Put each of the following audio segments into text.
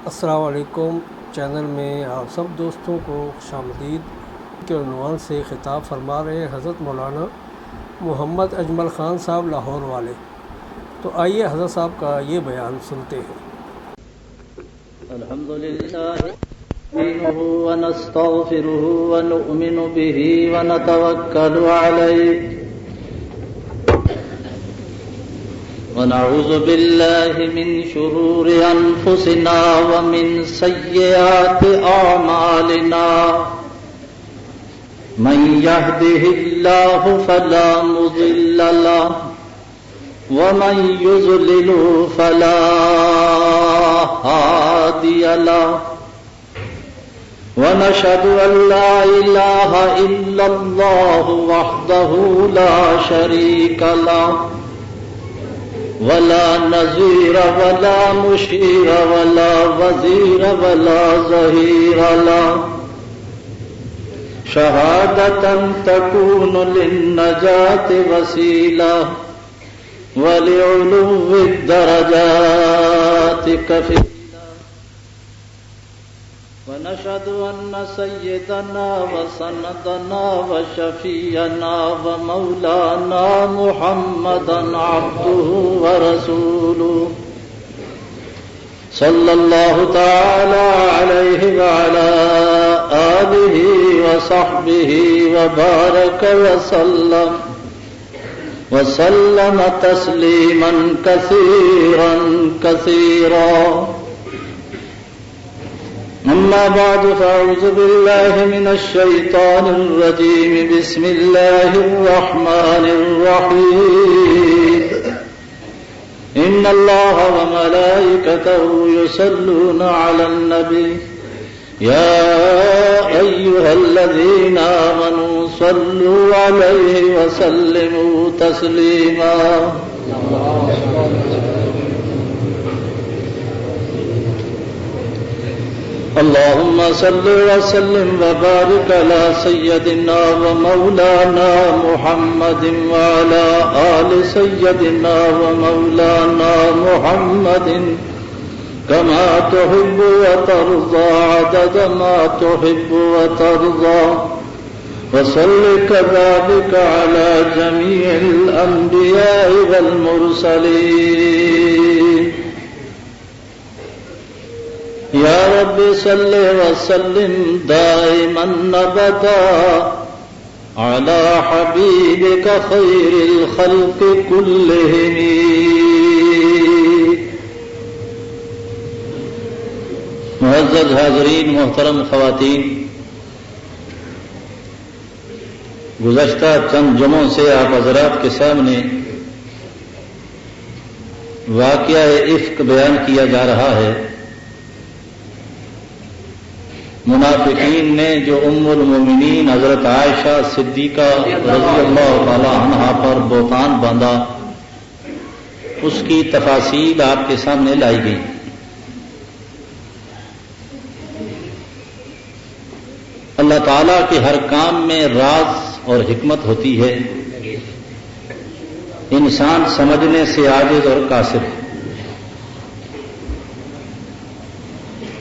السلام علیکم چینل میں آپ سب دوستوں کو خوش آمدید کے عنوان سے خطاب فرما رہے ہیں حضرت مولانا محمد اجمل خان صاحب لاہور والے۔ تو آئیے حضرت صاحب کا یہ بیان سنتے ہیں۔ الحمدللہ نحمده ونستغفره ونؤمن به ونتوکل علیہ ونعوذ باللہ من شرور انفسنا ومن سیئات اعمالنا من يهده اللہ فلا مضل له ومن يضلل فلا هادي له ونشهد أن لا إله إلا الله وحده لا شريك له ولا نظير ولا مشير ولا وزير ولا ظهير له شهادة تكون للنجاة وسيلة ولعلو الدرجات كفيلة ونشهد أن سيدنا وسندنا وشفيعنا ومولانا محمدا عبده ورسوله صلى الله تعالى عليه وعلى آله وصحبه وبارك وسلم تسليما كثيرا كثيرا أما بعد فأعوذ بالله من الشيطان الرجيم بسم الله الرحمن الرحيم إن الله وملائكته يصلون على النبي يا أيها الذين آمنوا صلوا عليه وسلموا تسليما اللهم صل وسلم وبارك على سيدنا ومولانا محمد وعلى آل سيدنا ومولانا محمد كما تحب وترضى عدد ما تحب وترضى وصل كذلك على جميع الأنبياء والمرسلين يا رب صل وسلم دائما أبدا على حبيبك خير الخلق كلهم معزز حاضرین، محترم خواتین، گزشتہ چند جمعوں سے آپ حضرات کے سامنے واقعہ افک بیان کیا جا رہا ہے۔ منافقین نے جو ام المومنین حضرت عائشہ صدیقہ رضی اللہ تعالی عنہا پر بہتان باندھا، اس کی تفاصیل آپ کے سامنے لائی گئی۔ اللہ تعالیٰ کے ہر کام میں راز اور حکمت ہوتی ہے، انسان سمجھنے سے عاجز اور قاصر ہے۔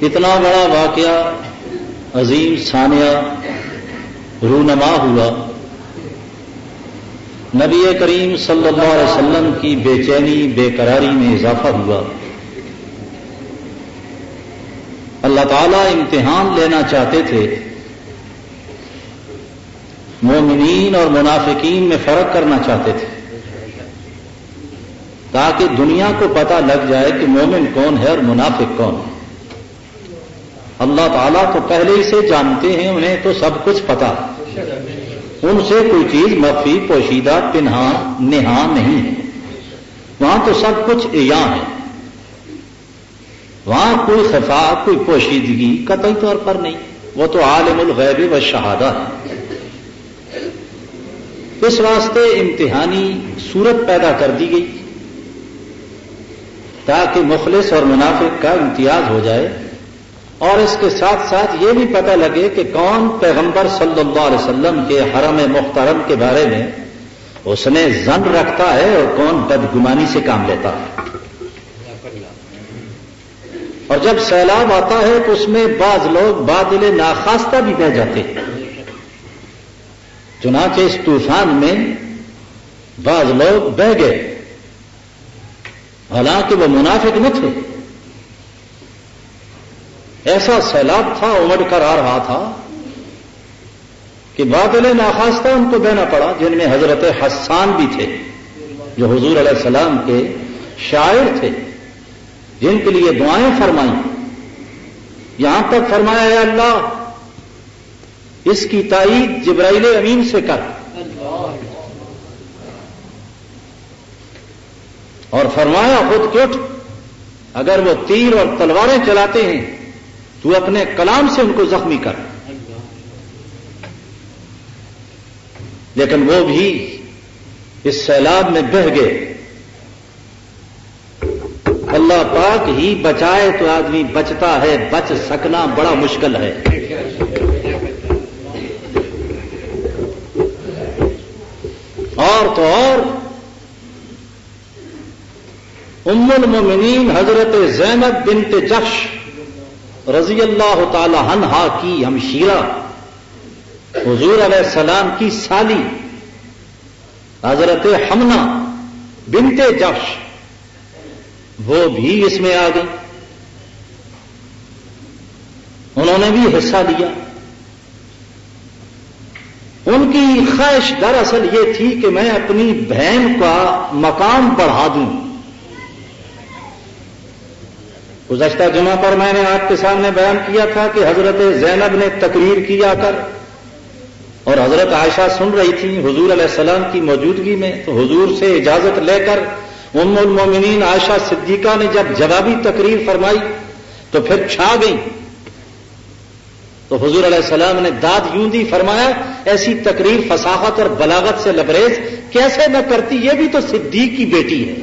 اتنا بڑا واقعہ، عظیم ثانیہ رونما ہوا، نبی کریم صلی اللہ علیہ وسلم کی بے چینی بے قراری میں اضافہ ہوا۔ اللہ تعالیٰ امتحان لینا چاہتے تھے، مومنین اور منافقین میں فرق کرنا چاہتے تھے، تاکہ دنیا کو پتہ لگ جائے کہ مومن کون ہے اور منافق کون ہے۔ اللہ تعالیٰ تو پہلے ہی سے جانتے ہیں، انہیں تو سب کچھ پتا، ان سے کوئی چیز مخفی پوشیدہ پنہان نہان نہیں ہے، وہاں تو سب کچھ عیاں ہے، وہاں کوئی خفا کوئی پوشیدگی قطعی طور پر نہیں، وہ تو عالم الغیب والشہادہ ہے۔ اس واسطے امتحانی صورت پیدا کر دی گئی تاکہ مخلص اور منافق کا امتیاز ہو جائے، اور اس کے ساتھ ساتھ یہ بھی پتہ لگے کہ کون پیغمبر صلی اللہ علیہ وسلم کے حرم محترم کے بارے میں اس نے ظن رکھتا ہے اور کون بدگمانی سے کام لیتا ہے۔ اور جب سیلاب آتا ہے تو اس میں بعض لوگ بادل ناخواستہ بھی بہ جاتے ہیں. چنانچہ اس طوفان میں بعض لوگ بہ گئے، حالانکہ وہ منافق نہ تھے. ایسا سیلاب تھا، امڑ کر آ رہا تھا کہ بادل ناخواستہ ان کو بہنا پڑا، جن میں حضرت حسان بھی تھے جو حضور علیہ السلام کے شاعر تھے، جن کے لیے دعائیں فرمائیں. یہاں تک فرمایا اے اللہ اس کی تائید جبرائیل امین سے کر، اور فرمایا خود کہ اٹھ، اگر وہ تیر اور تلواریں چلاتے ہیں تو اپنے کلام سے ان کو زخمی کر. لیکن وہ بھی اس سیلاب میں بہہ گئے. اللہ پاک ہی بچائے تو آدمی بچتا ہے، بچ سکنا بڑا مشکل ہے. اور تو اور ام المؤمنین حضرت زینب بنت جحش رضی اللہ تعالی عنہا کی ہمشیرہ حضور علیہ السلام کی سالی حضرت حمنہ بنت جحش وہ بھی اس میں آ گئی. انہوں نے بھی حصہ لیا. ان کی خواہش دراصل یہ تھی کہ میں اپنی بہن کا مقام بڑھا دوں. گزشتہ جمعہ پر میں نے آپ کے سامنے بیان کیا تھا کہ حضرت زینب نے تقریر کی آ کر، اور حضرت عائشہ سن رہی تھی حضور علیہ السلام کی موجودگی میں. تو حضور سے اجازت لے کر ام المومنین عائشہ صدیقہ نے جب جوابی تقریر فرمائی تو پھر چھا گئی. تو حضور علیہ السلام نے داد یوں دی، فرمایا ایسی تقریر فصاحت اور بلاغت سے لبریز کیسے نہ کرتی، یہ بھی تو صدیق کی بیٹی ہے.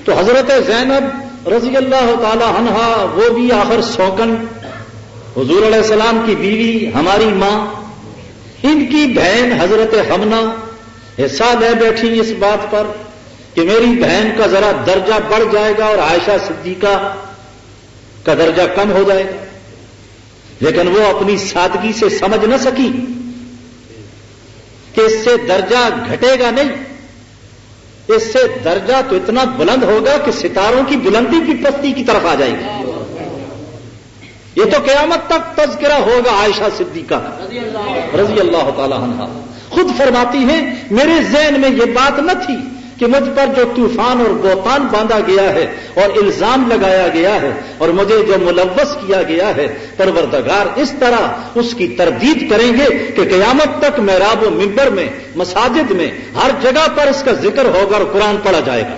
تو حضرت زینب رضی اللہ تعالی عنہا وہ بھی آخر سوکن حضور علیہ السلام کی بیوی، ہماری ماں، ان کی بہن حضرت حمنہ حصہ لے بیٹھی اس بات پر کہ میری بہن کا ذرا درجہ بڑھ جائے گا اور عائشہ صدیقہ کا درجہ کم ہو جائے گا. لیکن وہ اپنی سادگی سے سمجھ نہ سکی کہ اس سے درجہ گھٹے گا نہیں، اس سے درجہ تو اتنا بلند ہوگا کہ ستاروں کی بلندی کی پستی کی طرف آ جائے گی. یہ تو قیامت تک تذکرہ ہوگا عائشہ صدیقہ رضی اللہ تعالی عنہا. خود فرماتی ہیں میرے ذہن میں یہ بات نہ تھی کہ مجھ پر جو طوفان اور بہتان باندھا گیا ہے اور الزام لگایا گیا ہے اور مجھے جو ملوث کیا گیا ہے، پروردگار اس طرح اس کی تردید کریں گے کہ قیامت تک محراب و منبر میں، مساجد میں، ہر جگہ پر اس کا ذکر ہوگا اور قرآن پڑھا جائے گا.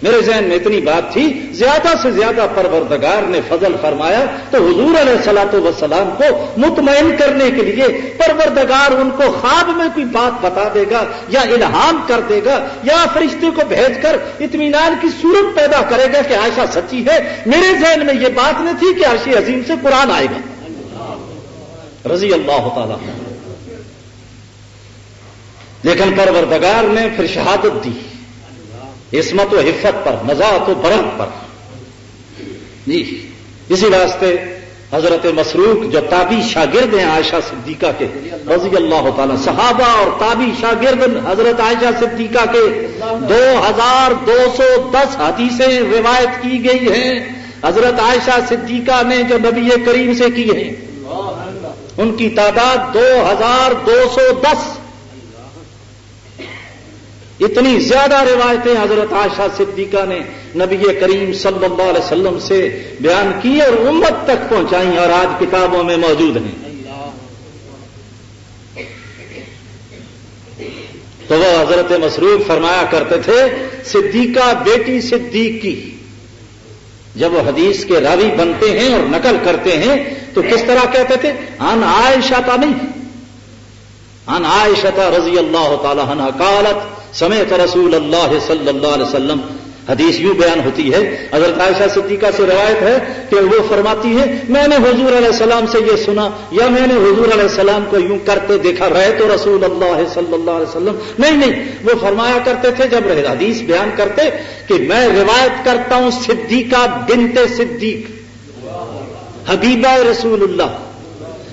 میرے ذہن میں اتنی بات تھی. زیادہ سے زیادہ پروردگار نے فضل فرمایا تو حضور علیہ الصلوۃ والسلام کو مطمئن کرنے کے لیے پروردگار ان کو خواب میں کوئی بات بتا دے گا یا الہام کر دے گا یا فرشتے کو بھیج کر اطمینان کی صورت پیدا کرے گا کہ عائشہ سچی ہے. میرے ذہن میں یہ بات نہ تھی کہ عرش عظیم سے قرآن آئے گا رضی اللہ تعالی. لیکن پروردگار نے پھر شہادت دی عصمت و حفت پر، نزاعت و برت پر. جی اسی واسطے حضرت مسروق جو تابعی شاگرد ہیں عائشہ صدیقہ کے رضی اللہ تعالی، صحابہ اور تابعی شاگرد حضرت عائشہ صدیقہ کے 2210 حدیثیں روایت کی گئی ہیں حضرت عائشہ صدیقہ نے جو نبی کریم سے کی ہیں. ان کی تعداد 2210. اتنی زیادہ روایتیں حضرت عائشہ صدیقہ نے نبی کریم صلی اللہ علیہ وسلم سے بیان کی اور امت تک پہنچائیں اور آج کتابوں میں موجود ہیں. تو وہ حضرت مسروق فرمایا کرتے تھے صدیقہ بیٹی صدیق کی جب وہ حدیث کے راوی بنتے ہیں اور نقل کرتے ہیں تو کس طرح کہتے تھے؟ عن عائشہ نہیں، عن عائشہ رضی اللہ تعالی عنہا قالت سمعت رسول اللہ صلی اللہ علیہ وسلم حدیث یوں بیان ہوتی ہے، حضرت عائشہ صدیقہ سے روایت ہے کہ وہ فرماتی ہے میں نے حضور علیہ السلام سے یہ سنا یا میں نے حضور علیہ السلام کو یوں کرتے دیکھا، رہے تو رسول اللہ صلی اللہ علیہ وسلم، نہیں، وہ فرمایا کرتے تھے جب حدیث بیان کرتے کہ میں روایت کرتا ہوں صدیقہ بنت صدیق حبیبہ رسول اللہ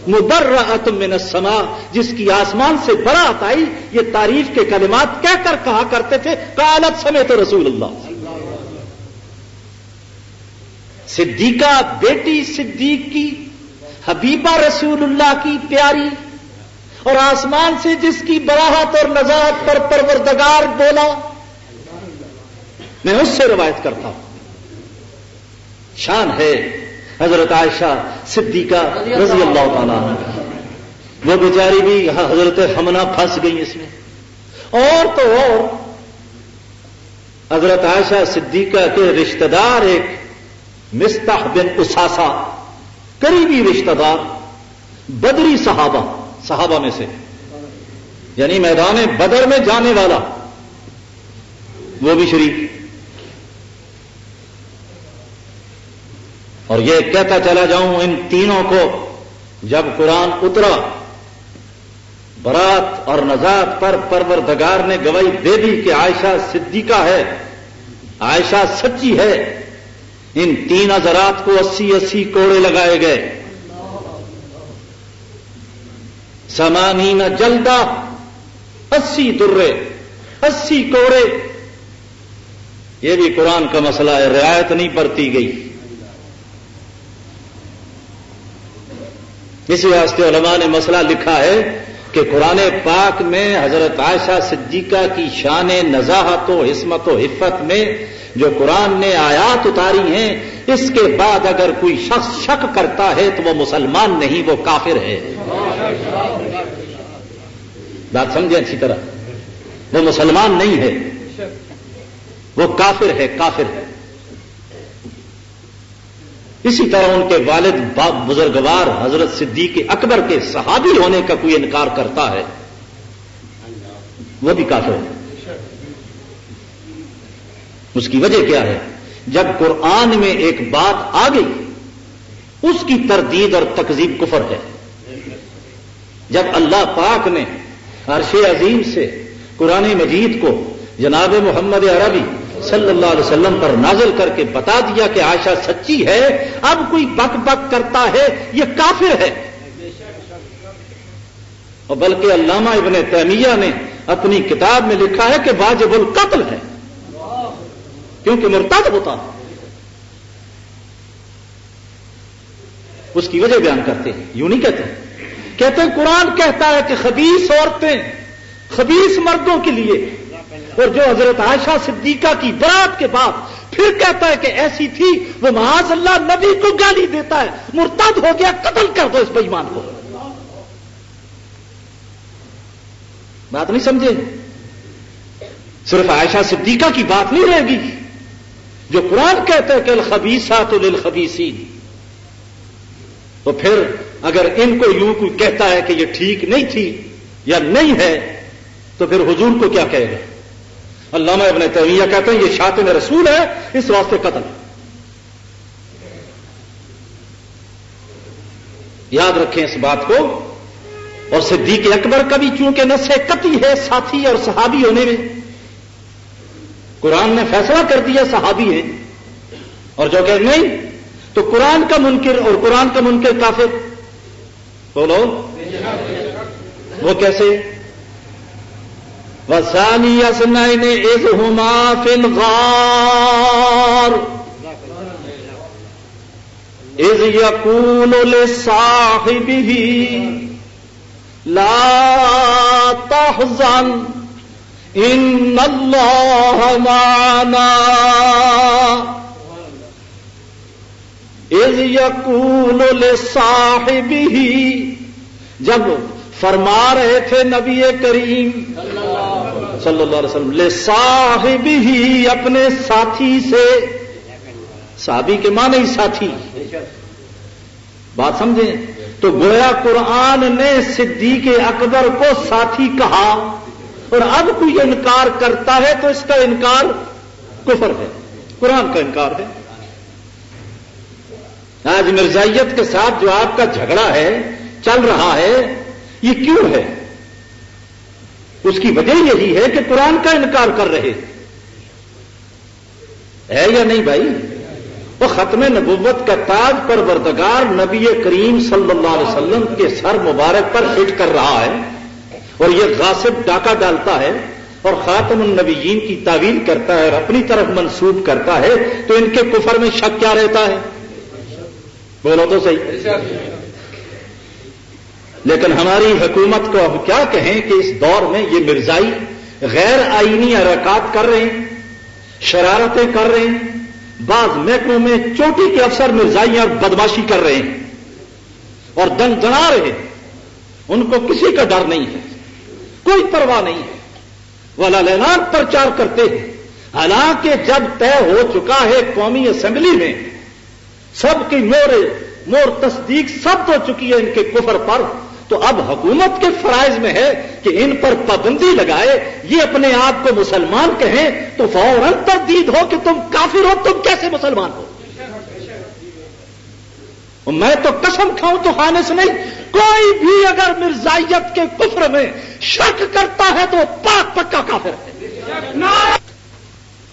مبرأۃ من السماء، جس کی آسمان سے برات آئی، یہ تعریف کے کلمات کہہ کر کہا کرتے تھے قالت سمعت رسول اللہ۔ صدیقہ بیٹی صدیق کی، حبیبہ رسول اللہ کی پیاری، اور آسمان سے جس کی براہت اور نزاعت پر پروردگار بولا، میں اس سے روایت کرتا ہوں۔ شان ہے حضرت عائشہ صدیقہ رضی اللہ تعالیٰ عنہ، وہ بیچاری بھی حضرت حمنہ پھنس گئی اس میں، اور تو اور حضرت عائشہ صدیقہ کے رشتہ دار ایک مستح بن اساسہ، قریبی رشتہ دار، بدری صحابہ میں سے، یعنی میدان بدر میں جانے والا، وہ بھی شریک۔ اور یہ کہتا چلا جاؤں ان تینوں کو جب قرآن اترا، برات اور نزاعت پر پروردگار نے گواہی دے دی کہ عائشہ صدیقہ ہے، عائشہ سچی ہے، ان تین حضرات کو 80 کوڑے لگائے گئے، 80 جلدہ، 80 درے، 80 کوڑے۔ یہ بھی قرآن کا مسئلہ ہے، رعایت نہیں برتی گئی۔ اسی واسطے علماء نے مسئلہ لکھا ہے کہ قرآن پاک میں حضرت عائشہ صدیقہ کی شان نزاہت و عصمت و عفت میں جو قرآن نے آیات اتاری ہیں، اس کے بعد اگر کوئی شخص شک کرتا ہے تو وہ مسلمان نہیں، وہ کافر ہے۔ بات سمجھیں اچھی طرح، وہ مسلمان نہیں ہے، وہ کافر ہے، کافر ہے۔ اسی طرح ان کے والد باپ بزرگوار حضرت صدیق اکبر کے صحابی ہونے کا کوئی انکار کرتا ہے، وہ بھی کافر ہے۔ اس کی وجہ کیا ہے؟ جب قرآن میں ایک بات آ گئی، اس کی تردید اور تکذیب کفر ہے۔ جب اللہ پاک نے عرش عظیم سے قرآن مجید کو جناب محمد عربی صلی اللہ علیہ وسلم پر نازل کر کے بتا دیا کہ عائشہ سچی ہے، اب کوئی بک بک کرتا ہے یہ کافر ہے۔ اور بلکہ علامہ ابن تیمیہ نے اپنی کتاب میں لکھا ہے کہ واجب القتل ہے، کیونکہ مرتد ہوتا ہے۔ اس کی وجہ بیان کرتے ہیں، یوں نہیں کہتے ہیں قرآن کہتا ہے کہ خبیث عورتیں خبیث مردوں کے لیے، اور جو حضرت عائشہ صدیقہ کی برات کے بعد پھر کہتا ہے کہ ایسی تھی، وہ معاذ اللہ نبی کو گالی دیتا ہے، مرتد ہو گیا، قتل کر دو اس بے ایمان کو۔ بات نہیں سمجھے؟ صرف عائشہ صدیقہ کی بات نہیں رہے گی، جو قرآن کہتا ہے کہ الخبیثات للخبیثین، تو پھر اگر ان کو یوں کوئی کہتا ہے کہ یہ ٹھیک نہیں تھی یا نہیں ہے، تو پھر حضور کو کیا کہے گا؟ علامہ ابن تیمیہ کہتے ہیں یہ شاتم رسول ہے، اس واسطے قتل۔ یاد رکھیں اس بات کو۔ اور صدیق اکبر کا بھی چونکہ نص قطعی ہے ساتھی اور صحابی ہونے میں، قرآن نے فیصلہ کر دیا صحابی ہے، اور جو کہ نہیں تو قرآن کا منکر، اور قرآن کا منکر کافر۔ بولو وہ کیسے؟ وَثَانِيَ اثْنَيْنِ إِذْ هُمَا فِي الْغَارِ إِذْ يَقُولُ لِصَاحِبِهِ لَا تَحْزَنْ إِنَّ اللَّهَ مَعَنَا إِذْ يَقُولُ لِصَاحِبِهِ، جب فرما رہے تھے نبی کریم صلی اللہ علیہ وسلم لصاحبہ، اپنے ساتھی سے، صحابی کے معنی ہی ساتھی، بات سمجھیں؟ تو گویا قرآن نے صدیق اکبر کو ساتھی کہا، اور اب کوئی انکار کرتا ہے تو اس کا انکار کفر ہے۔ قرآن کا انکار ہے. آج مرزائیت کے ساتھ جو آپ کا جھگڑا ہے چل رہا ہے یہ کیوں ہے؟ اس کی وجہ یہی ہے کہ قرآن کا انکار کر رہے ہے یا نہیں بھائی؟ وہ ختم نبوت کا تاج پروردگار نبی کریم صلی اللہ علیہ وسلم کے سر مبارک پر فٹ کر رہا ہے اور یہ غاصب ڈاکہ ڈالتا ہے اور خاتم النبیین کی تعویل کرتا ہے اور اپنی طرف منسوب کرتا ہے، تو ان کے کفر میں شک کیا رہتا ہے؟ بولو تو صحیح. لیکن ہماری حکومت کو اب کیا کہیں کہ اس دور میں یہ مرزائی غیر آئینی حرکات کر رہے ہیں، شرارتیں کر رہے ہیں، بعض محکموں میں چوٹی کے افسر مرزائیاں بدماشی کر رہے ہیں اور دن دنا رہے ہیں. ان کو کسی کا ڈر نہیں ہے، کوئی پرواہ نہیں ہے، ولالعنان پرچار کرتے ہیں. حالانکہ جب طے ہو چکا ہے قومی اسمبلی میں، سب کی مور تصدیق سب ہو چکی ہے ان کے کفر پر، تو اب حکومت کے فرائض میں ہے کہ ان پر پابندی لگائے. یہ اپنے آپ کو مسلمان کہیں تو فوراً تردید ہو کہ تم کافر ہو، تم کیسے مسلمان ہو. میں تو قسم کھاؤں تو خانس نہیں، کوئی بھی اگر مرزائیت کے کفر میں شک کرتا ہے تو پاک پکا کافر ہے.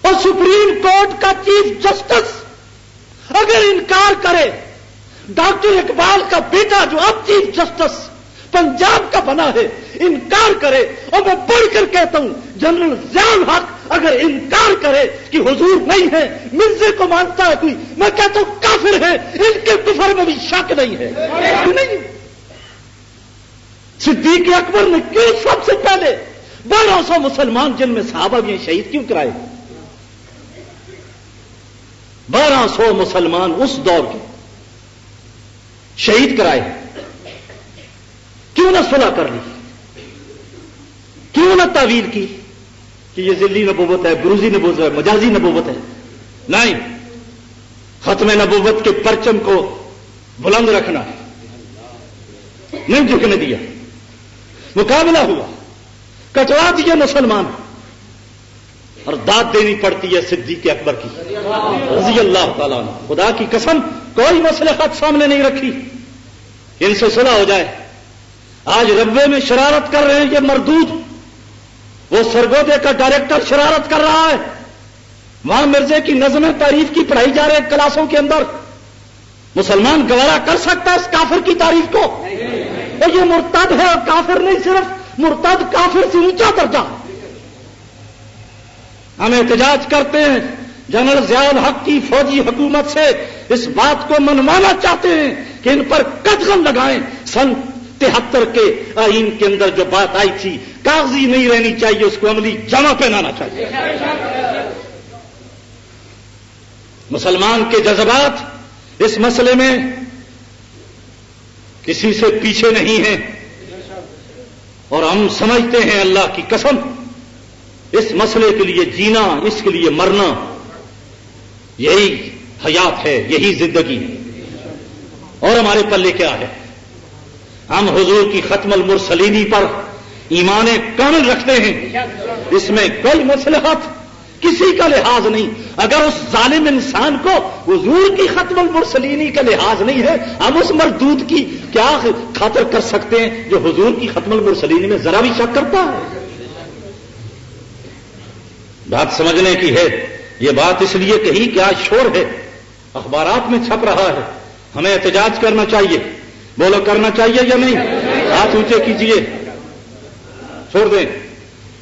اور سپریم کورٹ کا چیف جسٹس اگر انکار کرے، ڈاکٹر اقبال کا بیٹا جو اب چیف جسٹس پنجاب کا بنا ہے انکار کرے، اور میں بڑھ کر کہتا ہوں جنرل ضیاء الحق اگر انکار کرے کہ حضور نہیں ہے، مرزے کو مانتا ہے کوئی، میں کہتا ہوں کافر ہے. ان کے کفر میں بھی شک نہیں ہے. نہیں، صدیق اکبر نے کیوں سب سے پہلے 1200 مسلمان جن میں صحابہ بھی ہیں شہید کیوں کرائے؟ 1200 مسلمان اس دور کے شہید کرائے. کیوں نہ صلح کر لی؟ کیوں نہ تعویل کی کہ یہ ذلی نبوت ہے، بروزی نبوت ہے، مجازی نبوت ہے؟ نہیں، ختم نبوت کے پرچم کو بلند رکھنا، نہیں جھکنے دیا. مقابلہ ہوا، کٹوا دیے مسلمان، اور داد دینی پڑتی ہے صدیق اکبر کی رضی اللہ تعالیٰ عنہ. خدا کی قسم کوئی مصلحت سامنے نہیں رکھی ان سے صلح ہو جائے. آج ربے میں شرارت کر رہے ہیں یہ مردود. وہ سرگودے کا ڈائریکٹر شرارت کر رہا ہے، وہاں مرزے کی نظمیں تعریف کی پڑھائی جا رہے ہیں کلاسوں کے اندر. مسلمان گوارا کر سکتا ہے اس کافر کی تعریف کو؟ اور یہ مرتد ہے، اور کافر نہیں، صرف مرتد کافر سے اونچا درجہ. ہم احتجاج کرتے ہیں جنرل ضیاء الحق کی فوجی حکومت سے، اس بات کو منوانا چاہتے ہیں کہ ان پر قدغن لگائیں. سن 73 کے آئین کے اندر جو بات آئی تھی کاغذی نہیں رہنی چاہیے، اس کو عملی جامہ پہنانا چاہیے. مسلمان کے جذبات اس مسئلے میں کسی سے پیچھے نہیں ہیں، اور ہم سمجھتے ہیں اللہ کی قسم اس مسئلے کے لیے جینا، اس کے لیے مرنا، یہی حیات ہے، یہی زندگی ہے. اور ہمارے پلے کیا ہے؟ ہم حضور کی ختم المرسلینی پر ایمان کامل رکھتے ہیں، اس میں کوئی مصلحت کسی کا لحاظ نہیں. اگر اس ظالم انسان کو حضور کی ختم المرسلینی کا لحاظ نہیں ہے، ہم اس مردود کی کیا خاطر کر سکتے ہیں جو حضور کی ختم المرسلینی میں ذرا بھی شک کرتا ہے؟ بات سمجھنے کی ہے. یہ بات اس لیے کہی کہ آج شور ہے، اخبارات میں چھپ رہا ہے. ہمیں احتجاج کرنا چاہیے. بولو کرنا چاہیے یا نہیں؟ ہاتھ اونچے کیجئے، چھوڑ دیں.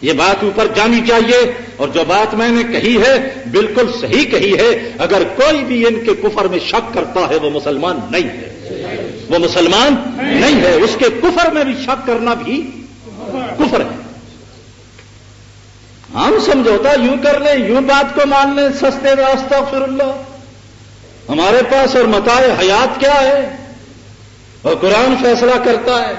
یہ بات اوپر جانی چاہیے، اور جو بات میں نے کہی ہے بالکل صحیح کہی ہے. اگر کوئی بھی ان کے کفر میں شک کرتا ہے وہ مسلمان نہیں ہے، وہ مسلمان نہیں ہے. اس کے کفر میں بھی شک کرنا بھی کفر ہے. ہم سمجھوتا یوں کر لیں، یوں بات کو مان لیں، سستے میں استغفر اللہ. ہمارے پاس اور متاع حیات کیا ہے؟ اور قرآن فیصلہ کرتا ہے.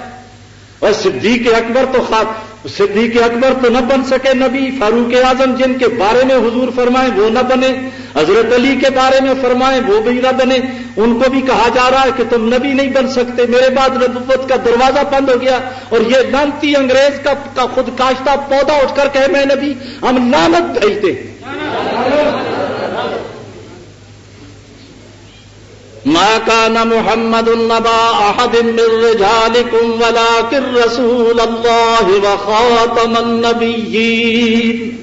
اور صدیق اکبر تو نہ بن سکے نبی. فاروق اعظم جن کے بارے میں حضور فرمائیں وہ نہ بنے، حضرت علی کے بارے میں فرمائیں وہ بھی نہ بنے. ان کو بھی کہا جا رہا ہے کہ تم نبی نہیں بن سکتے. میرے بعد نبوت کا دروازہ بند ہو گیا، اور یہ لعنتی انگریز کا خود کاشتہ پودا اٹھ کر کہے میں نبی. ہم لعنت بھیجتے ہیں. ما كان محمد نبا احد من رجالكم ولكن رسول الله وخاتم النبيين.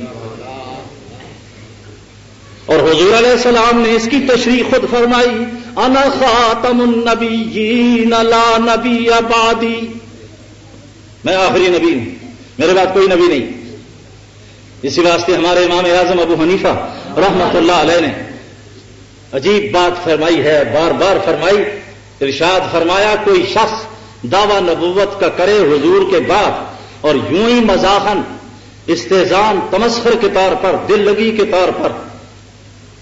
اور حضور علیہ السلام نے اس کی تشریح خود فرمائی، انا خاتم النبیین لا نبی بعدی، میں آخری نبی ہوں، میرے بعد کوئی نبی نہیں. اسی واسطے ہمارے امام اعظم ابو حنیفہ رحمۃ اللہ علیہ نے عجیب بات فرمائی ہے، بار بار فرمائی. ارشاد فرمایا کوئی شخص دعویٰ نبوت کا کرے حضور کے بعد اور یوں ہی مزاحن استہزان تمسخر کے طور پر، دل لگی کے طور پر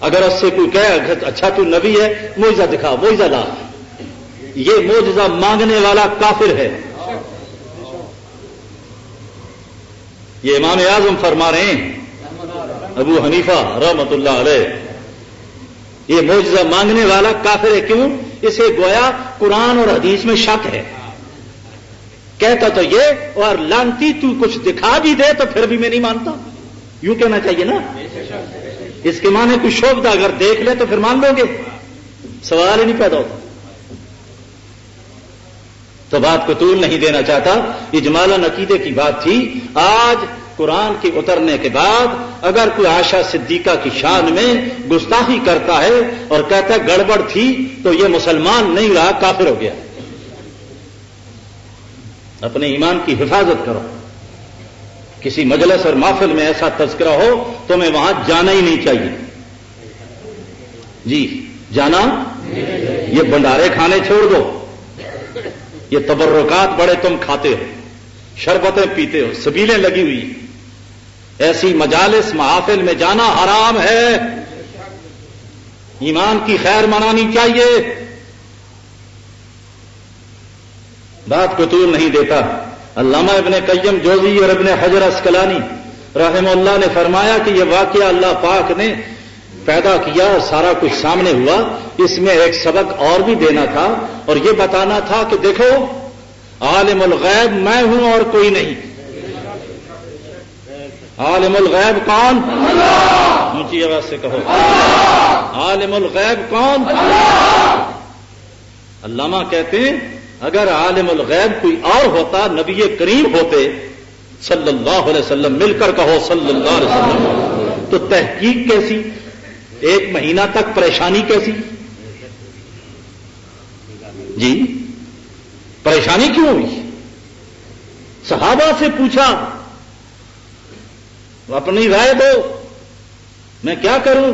اگر اس سے کوئی کہے اچھا تو نبی ہے، معجزہ دکھا، معجزہ لا، یہ معجزہ مانگنے والا کافر ہے. یہ امام اعظم فرما رہے ہیں ابو حنیفہ رحمۃ اللہ علیہ، یہ معجزہ مانگنے والا کافر ہے. کیوں؟ اسے گویا قرآن اور حدیث میں شک ہے. کہتا تو یہ اور لانتی تو کچھ دکھا بھی دے تو پھر بھی میں نہیں مانتا، یوں کہنا چاہیے نا. اس کے معنی کوئی شوبدہ اگر دیکھ لے تو پھر مان لو گے، سوال ہی نہیں پیدا ہوتا. تو بات کو طول نہیں دینا چاہتا، اجمالاً عقیدے کی بات تھی. آج قرآن کے اترنے کے بعد اگر کوئی عائشہ صدیقہ کی شان میں گستاخی کرتا ہے اور کہتا ہے گڑبڑ تھی تو یہ مسلمان نہیں رہا، کافر ہو گیا. اپنے ایمان کی حفاظت کرو. کسی مجلس اور محفل میں ایسا تذکرہ ہو تو میں وہاں جانا ہی نہیں چاہیے. جی جانا، یہ بھنڈارے کھانے چھوڑ دو، یہ تبرکات بڑے تم کھاتے ہو، شربتیں پیتے ہو، سبیلیں لگی ہوئی، ایسی مجالس محافل میں جانا حرام ہے. ایمان کی خیر منانی چاہیے. بات کو طول نہیں دیتا. علامہ ابن قیم جوزی اور ابن حجر اسقلانی رحمہ اللہ نے فرمایا کہ یہ واقعہ اللہ پاک نے پیدا کیا اور سارا کچھ سامنے ہوا، اس میں ایک سبق اور بھی دینا تھا اور یہ بتانا تھا کہ دیکھو عالم الغیب میں ہوں اور کوئی نہیں. عالم الغیب کون؟ اللہ. اونچی آواز سے کہو عالم الغیب کون؟ اللہ. علامہ کہتے ہیں اگر عالم الغیب کوئی اور ہوتا، نبی کریم ہوتے صلی اللہ علیہ وسلم، مل کر کہو صلی اللہ علیہ وسلم، تو تحقیق کیسی، ایک مہینہ تک پریشانی کیسی؟ جی پریشانی کیوں ہوئی؟ صحابہ سے پوچھا اپنی رائے دو، میں کیا کروں،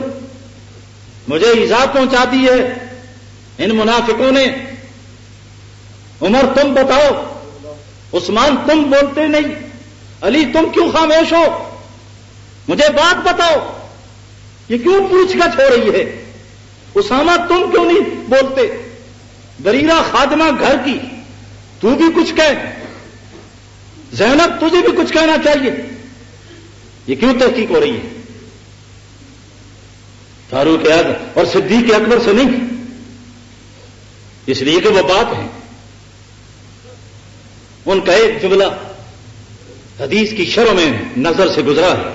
مجھے ایذا پہنچا دی ہے ان منافقوں نے. عمر تم بتاؤ، عثمان تم بولتے نہیں، علی تم کیوں خاموش ہو، مجھے بات بتاؤ، یہ کیوں پوچھ گچھ ہو رہی ہے؟ اسامہ تم کیوں نہیں بولتے؟ بریرہ خادمہ گھر کی، تو بھی کچھ کہہ، زینب تجھے بھی کچھ کہنا چاہیے. یہ کیوں تحقیق ہو رہی ہے؟ فاروق اعظم اور صدیق اکبر سے نہیں، اس لیے کہ وہ باپ ہیں. ان کا ایک جملہ حدیث کی شرح میں نظر سے گزرا ہے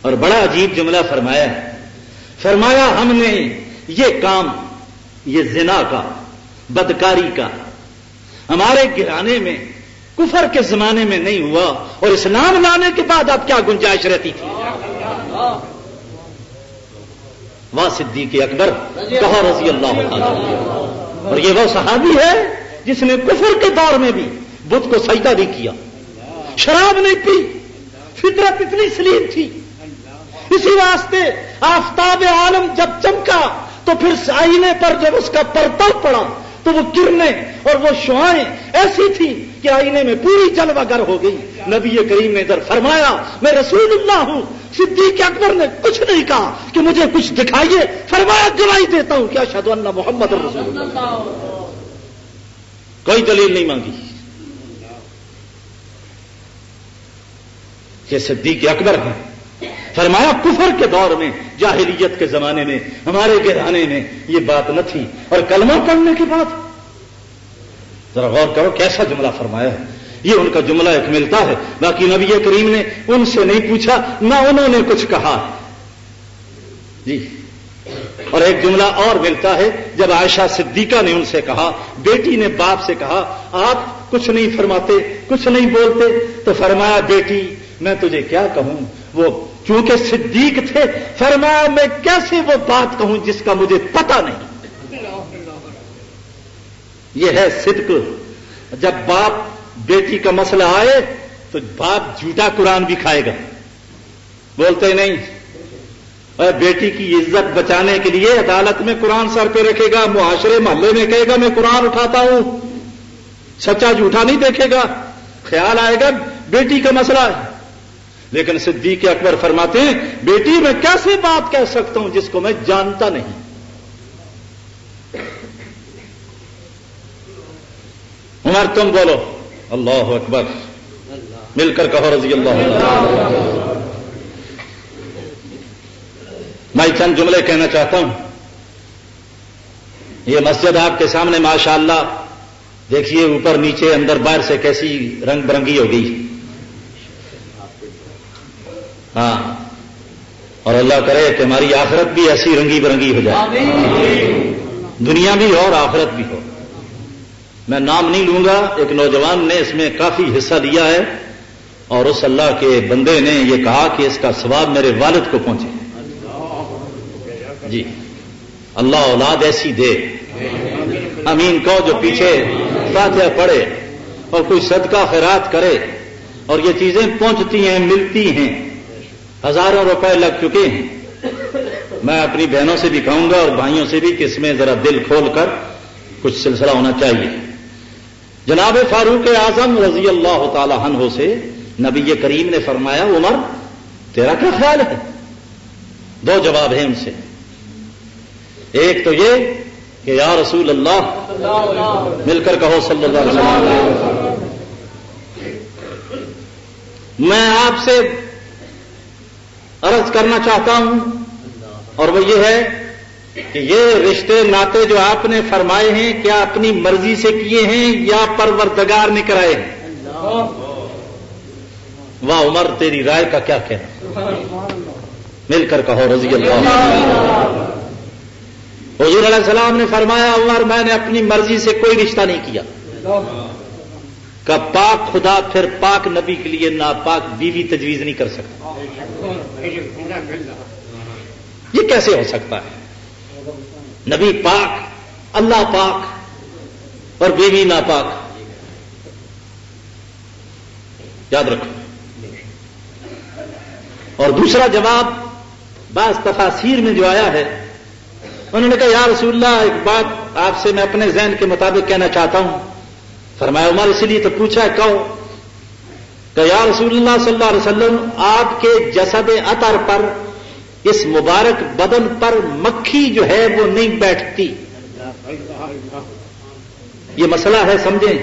اور بڑا عجیب جملہ فرمایا ہے. فرمایا ہم نے یہ کام، یہ زنا کا، بدکاری کا ہمارے گرانے میں کفر کے زمانے میں نہیں ہوا اور اسلام لانے کے بعد اب کیا گنجائش رہتی تھی. واہ صدیق اکبر کہا رضی اللہ عنہ. اور یہ وہ صحابی ہے جس نے کفر کے دور میں بھی بت کو سجدہ نہیں کیا، شراب نہیں پی، فطرت اتنی سلیم تھی. اسی واسطے آفتاب عالم جب چمکا تو پھر آئینے پر جب اس کا پرتو پڑا تو وہ کرنیں اور وہ شعائیں ایسی تھی کہ آئینے میں پوری جلوہ گر ہو گئی. نبی کریم نے ادھر فرمایا میں رسول اللہ ہوں. صدیق اکبر نے کچھ نہیں کہا کہ مجھے کچھ دکھائیے، فرمایا گواہی دیتا ہوں کہ اشہد ان محمد رسول اللہ. کوئی دلیل نہیں مانگی. یہ صدیق اکبر ہیں. فرمایا کفر کے دور میں، جاہلیت کے زمانے میں ہمارے گھرانے میں یہ بات نہ تھی، اور کلمہ پڑھنے کے بعد ذرا غور کرو کیسا جملہ فرمایا ہے. یہ ان کا جملہ ایک ملتا ہے، باقی نبی کریم نے ان سے نہیں پوچھا، نہ انہوں نے کچھ کہا. جی اور ایک جملہ اور ملتا ہے جب عائشہ صدیقہ نے ان سے کہا، بیٹی نے باپ سے کہا آپ کچھ نہیں فرماتے، کچھ نہیں بولتے، تو فرمایا بیٹی میں تجھے کیا کہوں، وہ چونکہ صدیق تھے فرمایا میں کیسے وہ بات کہوں جس کا مجھے پتہ نہیں۔ یہ ہے صدق۔ جب باپ بیٹی کا مسئلہ آئے تو باپ جھوٹا قرآن بھی کھائے گا، بولتے نہیں، اور بیٹی کی عزت بچانے کے لیے عدالت میں قرآن سر پہ رکھے گا، معاشرے محلے میں کہے گا میں قرآن اٹھاتا ہوں، سچا جھوٹا نہیں دیکھے گا، خیال آئے گا بیٹی کا مسئلہ ہے۔ لیکن صدیق اکبر فرماتے ہیں بیٹی میں کیسے بات کہہ سکتا ہوں جس کو میں جانتا نہیں۔ عمر تم بولو اللہ اکبر، مل کر کہو رضی اللہ عنہ۔ میں چند جملے کہنا چاہتا ہوں۔ یہ مسجد آپ کے سامنے ماشاءاللہ دیکھیے اوپر نیچے اندر باہر سے کیسی رنگ برنگی ہو گئی۔ ہاں، اور اللہ کرے کہ ہماری آخرت بھی ایسی رنگی برنگی ہو جائے، دنیا بھی ہو اور آخرت بھی ہو۔ میں نام نہیں لوں گا، ایک نوجوان نے اس میں کافی حصہ لیا ہے اور اس اللہ کے بندے نے یہ کہا کہ اس کا ثواب میرے والد کو پہنچے۔ جی اللہ اولاد ایسی دے، امین کو جو پیچھے فاتحہ پڑھے اور کوئی صدقہ خیرات کرے اور یہ چیزیں پہنچتی ہیں، ملتی ہیں، ہزاروں روپے لگ چکے ہیں۔ میں اپنی بہنوں سے بھی کہوں گا اور بھائیوں سے بھی کہ اس میں ذرا دل کھول کر کچھ سلسلہ ہونا چاہیے۔ جناب فاروق اعظم رضی اللہ تعالی عنہ سے نبی کریم نے فرمایا عمر تیرا کیا خیال ہے؟ دو جواب ہیں ان سے، ایک تو یہ کہ یا رسول اللہ، مل کر کہو صلی اللہ علیہ وسلم، میں آپ سے عرض کرنا چاہتا ہوں اور وہ یہ ہے کہ یہ رشتے ناطے جو آپ نے فرمائے ہیں کیا اپنی مرضی سے کیے ہیں یا پروردگار نے کرائے ہیں؟ واہ عمر تیری رائے کا کیا کہنا، مل کر کہو رضی اللہ عنہ۔ حضور علیہ السلام نے فرمایا عمر میں نے اپنی مرضی سے کوئی رشتہ نہیں کیا، کہ پاک خدا پھر پاک نبی کے لیے ناپاک بیوی تجویز نہیں کر سکتا۔ یہ کیسے ہو سکتا ہے؟ نبی پاک، اللہ پاک اور بیوی ناپاک، یاد رکھو۔ اور دوسرا جواب بعض تفاسیر میں جو آیا ہے، انہوں نے کہا یا رسول اللہ ایک بات آپ سے میں اپنے ذہن کے مطابق کہنا چاہتا ہوں۔ فرمایا عمر اسی لیے تو پوچھا ہے، کہو کہ یا رسول اللہ صلی اللہ علیہ وسلم آپ کے جسد اطہر پر، اس مبارک بدن پر مکھی جو ہے وہ نہیں بیٹھتی۔ یہ مسئلہ ہے، سمجھیں،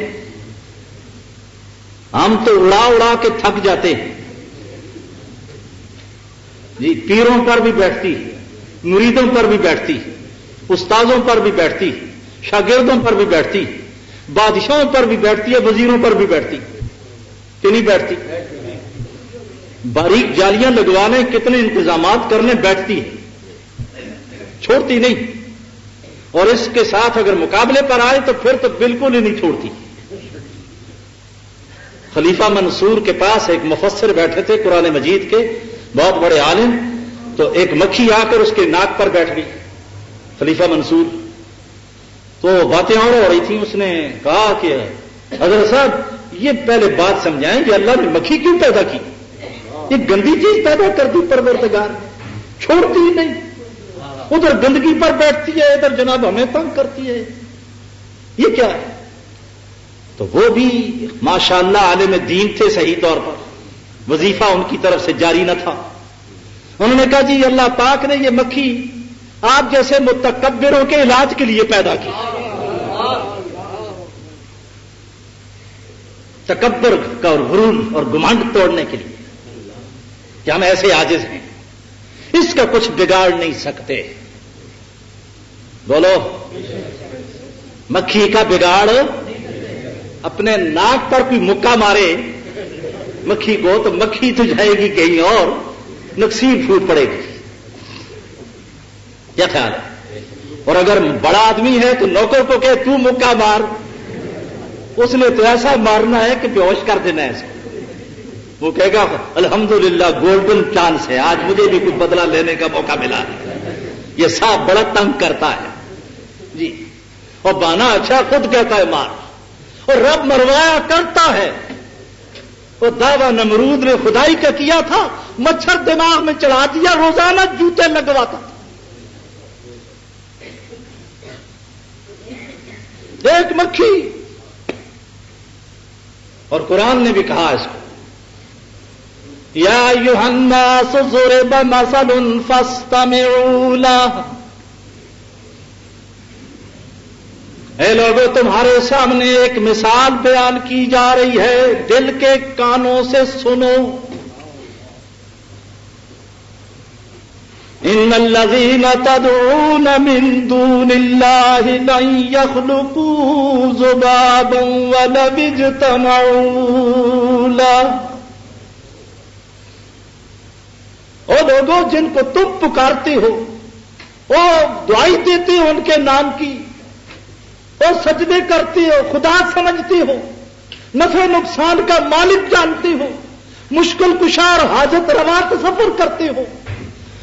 ہم تو اڑا اڑا کے تھک جاتے ہیں جی، پیروں پر بھی بیٹھتی، مریدوں پر بھی بیٹھتی، استاذوں پر بھی بیٹھتی، شاگردوں پر بھی بیٹھتی، بادشاہوں پر بھی بیٹھتی ہے، وزیروں پر بھی بیٹھتی کہ نہیں بیٹھتی؟ باریک جالیاں لگوانے، کتنے انتظامات کرنے، بیٹھتی ہے، چھوڑتی نہیں۔ اور اس کے ساتھ اگر مقابلے پر آئے تو پھر تو بالکل ہی نہیں چھوڑتی۔ خلیفہ منصور کے پاس ایک مفسر بیٹھے تھے قرآن مجید کے، بہت بڑے عالم، تو ایک مکھی آ کر اس کے ناک پر بیٹھ گئی۔ خلیفہ منصور تو باتیں اور ہو رہی تھیں، اس نے کہا کہ حضرت صاحب یہ پہلے بات سمجھائیں کہ اللہ نے مکھی کیوں پیدا کی؟ یہ گندی چیز پیدا کر دی پروردگار، چھوڑتی ہی نہیں، ادھر گندگی پر بیٹھتی ہے، ادھر جناب ہمیں تنگ کرتی ہے، یہ کیا ہے؟ تو وہ بھی ماشاءاللہ عالم دین تھے، صحیح طور پر وظیفہ ان کی طرف سے جاری نہ تھا۔ انہوں نے کہا جی اللہ پاک نے یہ مکھی آپ جیسے متکبروں کے علاج کے لیے پیدا کی، تکبر کا اور غرور اور گمانڈ توڑنے کے لیے کہ ہم ایسے عاجز ہیں، اس کا کچھ بگاڑ نہیں سکتے۔ بولو، مکھی کا بگاڑ اپنے ناک پر کوئی مکہ مارے مکھی کو تو مکھی تو جائے گی کہیں اور، نقصیر پھوٹ پڑے گی۔ کیا خیال ہے؟ اور اگر بڑا آدمی ہے تو نوکر کو کہ تو مکہ مار، اس نے تو ایسا مارنا ہے کہ بے ہوش کر دینا ہے اس کو۔ وہ کہے گا الحمدللہ گولڈن چانس ہے، آج مجھے بھی کچھ بدلہ لینے کا موقع ملا۔ یہ صاحب بڑا تنگ کرتا ہے جی، اور بانا اچھا خود کہتا ہے مار، اور رب مروایا کرتا ہے۔ وہ دعویٰ نمرود نے خدائی کا کیا تھا، مچھر دماغ میں چڑھا دیا، روزانہ جوتے لگواتا تھا۔ ایک مکھی، اور قرآن نے بھی کہا اس کو یا ایھا الناس ضرب مثل فاستمعوا لہ، اے لوگوں تمہارے سامنے ایک مثال بیان کی جا رہی ہے، دل کے کانوں سے سنو۔ ان الذین تدعون من دون اللہ لن یخلقوا ذبابا ولو اجتمعوا لہ، او لوگوں جن کو تم پکارتے ہو، او دعائی دیتے ہو ان کے نام کی، اور سجدے کرتے ہو، خدا سمجھتے ہو، نفع نقصان کا مالک جانتے ہو، مشکل کشار حاجت روا تصور کرتے ہو،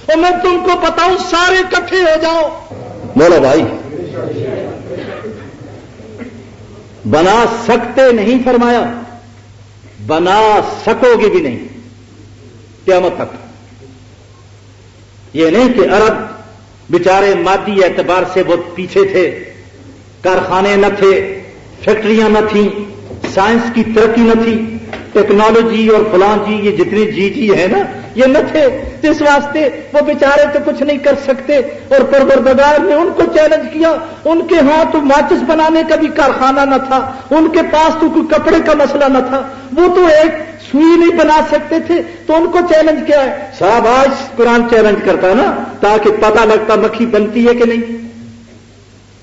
اور میں تم کو بتاؤں سارے اکٹھے ہو جاؤ۔ بولو بھائی، بنا سکتے نہیں فرمایا، بنا سکو گے بھی نہیں قیامت تک۔ یہ نہیں کہ عرب بیچارے مادی اعتبار سے بہت پیچھے تھے، کارخانے نہ تھے، فیکٹریاں نہ تھیں، سائنس کی ترقی نہ تھی، ٹیکنالوجی اور فلاں جی یہ جتنی جی ہے نا یہ نہ تھے، اس واسطے وہ بیچارے تو کچھ نہیں کر سکتے، اور پروردگار نے ان کو چیلنج کیا۔ ان کے ہاں تو ماچس بنانے کا بھی کارخانہ نہ تھا، ان کے پاس تو کوئی کپڑے کا مسئلہ نہ تھا، وہ تو ایک سوئی نہیں بنا سکتے تھے، تو ان کو چیلنج کیا ہے؟ صاحب آج قرآن چیلنج کرتا ہے نا تاکہ پتہ لگتا مکھی بنتی ہے کہ نہیں۔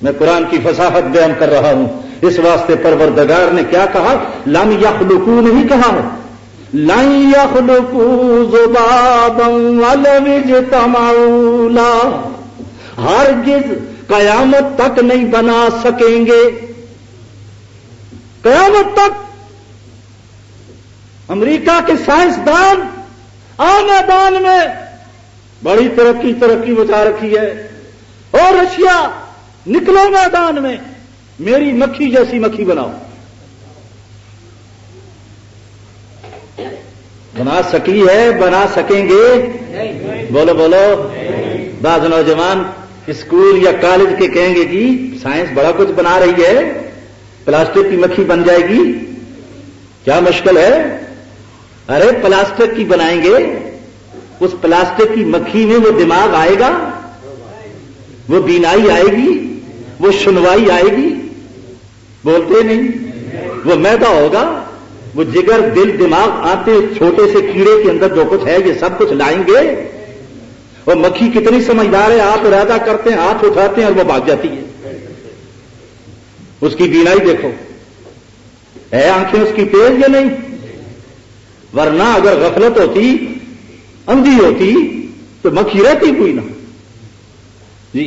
میں قرآن کی فصاحت بیان کر رہا ہوں، اس واسطے پروردگار نے کیا کہا؟ لم یخلقوا نہیں کہا ہے، لن یخلقوا ذبابا ولو اجتمعوا لہ، ہرگز قیامت تک نہیں بنا سکیں گے، قیامت تک۔ امریکہ کے سائنسدان میدان میں بڑی ترقی بتا رکھی ہے، اور رشیا نکلو میدان میں، میری مکھی جیسی مکھی بناؤ۔ بنا سکی ہے، بنا سکیں گے؟ بولو بولو۔ بعض نوجوان اسکول یا کالج کے کہیں گے جی سائنس بڑا کچھ بنا رہی ہے، پلاسٹک کی مکھی بن جائے گی، کیا مشکل ہے؟ ارے پلاسٹک کی بنائیں گے، اس پلاسٹک کی مکھی میں وہ دماغ آئے گا، وہ بینائی آئے گی، وہ سنوائی آئے گی، بولتے نہیں، وہ میدا ہوگا، وہ جگر دل دماغ آتے چھوٹے سے کیڑے کے اندر جو کچھ ہے یہ سب کچھ لائیں گے۔ اور مکھی کتنی سمجھدار ہے، آپ ارادہ کرتے ہیں، ہاتھ اٹھاتے ہیں اور وہ بھاگ جاتی ہے۔ اس کی بینائی دیکھو، ہے آنکھیں اس کی تیز یا نہیں؟ ورنہ اگر غفلت ہوتی، اندھی ہوتی تو مکھی رہتی کوئی نہ جی،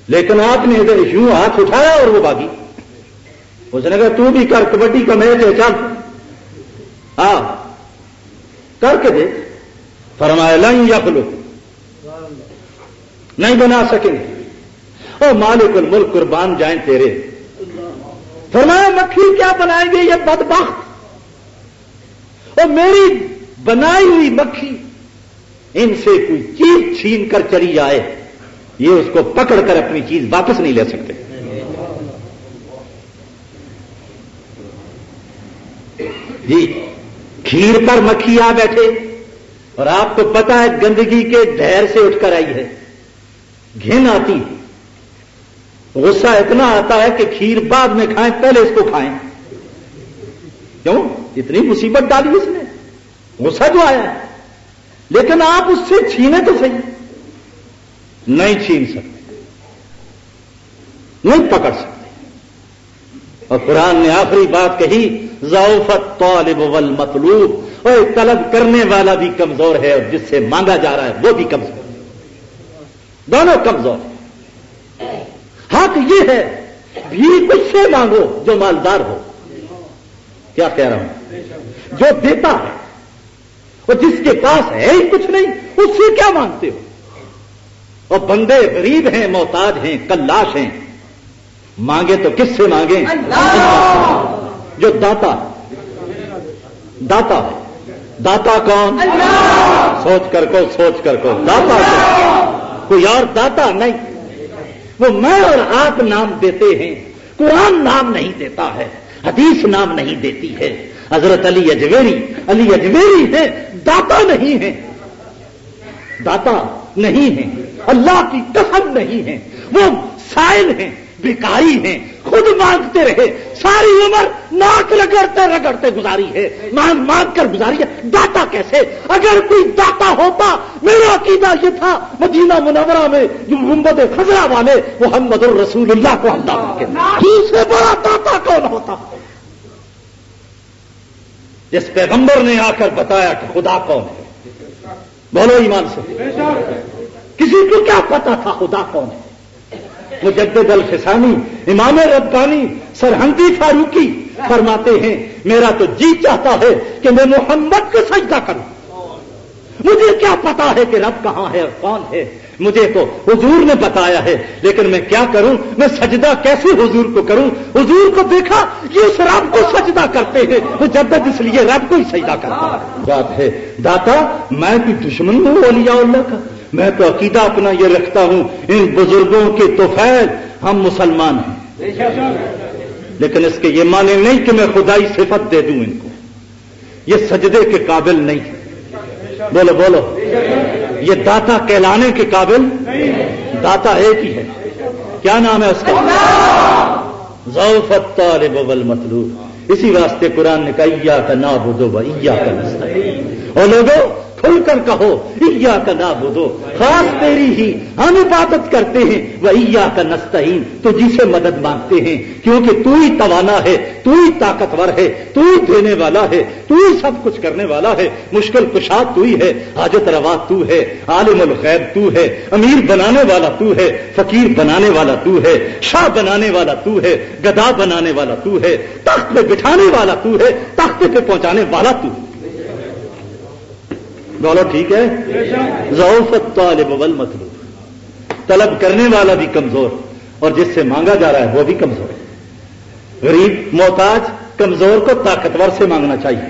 لیکن آپ نے ادھر یوں ہاتھ اٹھایا اور وہ بھاگی۔ اس نے کہا تو بھی کر، کبڈی کا میچ ہے، چل ہاں کر کے دیکھ۔ فرمایا لن یخلقوا، نہیں بنا سکیں گے۔ اور مالک الملک قربان جائیں تیرے، فرمایا مکھی کیا بنائیں گے یہ بدبخت، اور میری بنائی ہوئی مکھی ان سے کوئی چیز چھین کر چلی جائے، یہ اس کو پکڑ کر اپنی چیز واپس نہیں لے سکتے۔ جی کھیر پر مکھی آ بیٹھے، اور آپ کو پتا ہے گندگی کے ڈھیر سے اٹھ کر آئی ہے، گھن آتی ہے، غصہ اتنا آتا ہے کہ کھیر بعد میں کھائیں پہلے اس کو کھائیں، کیوں؟ اتنی مصیبت ڈالی اس نے، غصہ جو آیا ہے، لیکن آپ اس سے چھینے تو صحیح، نہیں چھین سکتے، نہیں پکڑ سکتے۔ اور قرآن نے آخری بات کہی ضعف الطالب والمطلوب، اور طلب کرنے والا بھی کمزور ہے اور جس سے مانگا جا رہا ہے وہ بھی کمزور، دونوں کمزور ہیں۔ یہ ہے بھیک اس سے مانگو جو مالدار ہو. کیا کہہ رہا ہوں؟ جو دیتا ہے اور جس کے پاس ہے ہی کچھ نہیں اس سے کیا مانگتے ہو؟ اور بندے غریب ہیں، محتاج ہیں، کلاش ہیں، مانگے تو کس سے مانگیں؟ اللہ. جو داتا داتا ہے. داتا کون؟ اللہ. سوچ کر کو داتا کون؟ کوئی اور داتا نہیں. وہ میں اور آپ نام دیتے ہیں، قرآن نام نہیں دیتا ہے، حدیث نام نہیں دیتی ہے. حضرت علی اجمیری ہے، داتا نہیں ہے. داتا نہیں ہے، اللہ کی قسم نہیں ہے. وہ سائل ہیں، بھکاری ہیں، خود مانگتے رہے، ساری عمر ناک رگڑتے گزاری ہے، مانگ کر گزاری ہے. داتا کیسے؟ اگر کوئی داتا ہوتا، میرا عقیدہ یہ تھا مدینہ منورہ میں جو گنبد خضرا والے محمد الرسول اللہ کو ہم داتا کہتے ہیں. اس سے بڑا داتا کون ہوتا؟ جس پیغمبر نے آ کر بتایا کہ خدا کون ہے. بولو ایمان سے. کسی کو کیا پتا تھا خدا کون ہے؟ مجدد الفسانی، امام ربانی، سرہندی فاروقی فرماتے ہیں میرا تو جی چاہتا ہے کہ میں محمد کو سجدہ کروں. مجھے کیا پتا ہے کہ رب کہاں ہے اور کون ہے؟ مجھے تو حضور نے بتایا ہے، لیکن میں کیا کروں؟ میں سجدہ کیسے حضور کو کروں؟ حضور کو دیکھا یہ اس رب کو سجدہ کرتے ہیں، مجدد اس لیے رب کو ہی سجدہ کرتا ہے. بات ہے داتا. میں بھی دشمن ہوں اولیاء اللہ کا. میں تو عقیدہ اپنا یہ رکھتا ہوں ان بزرگوں کے توفیل ہم مسلمان ہیں، لیکن اس کے یہ معنی نہیں کہ میں خدائی صفت دے دوں ان کو. یہ سجدے کے قابل نہیں. بولو یہ داتا کہلانے کے قابل. داتا ایک ہی ہے. کیا نام ہے اس کا؟ ضعف الطالب والمطلوب. اسی واسطے قرآن نے کہا ایاک نعبد و ایاک نستعین. اور لوگوں کھل کر کہو ایاک نعبد، خاص تیری ہی ہم عبادت کرتے ہیں، و ایاک نستعین، تو جسے مدد مانگتے ہیں، کیونکہ تو ہی توانا ہے، تو ہی طاقتور ہے، تو ہی دینے والا ہے، تو ہی سب کچھ کرنے والا ہے. مشکل کشا تو ہی ہے، حاجت روا تو ہے، عالم الغیب تو ہے، امیر بنانے والا تو ہے، فقیر بنانے والا تو ہے، شاہ بنانے والا تو ہے، گدا بنانے والا تو ہے، تخت پہ بٹھانے والا تو ہے، تخت پہ پہنچانے والا تو ہے. بولو ٹھیک ہے. ضعف الطالب والمطلوب. طلب کرنے والا بھی کمزور اور جس سے مانگا جا رہا ہے وہ بھی کمزور. غریب محتاج کمزور کو طاقتور سے مانگنا چاہیے.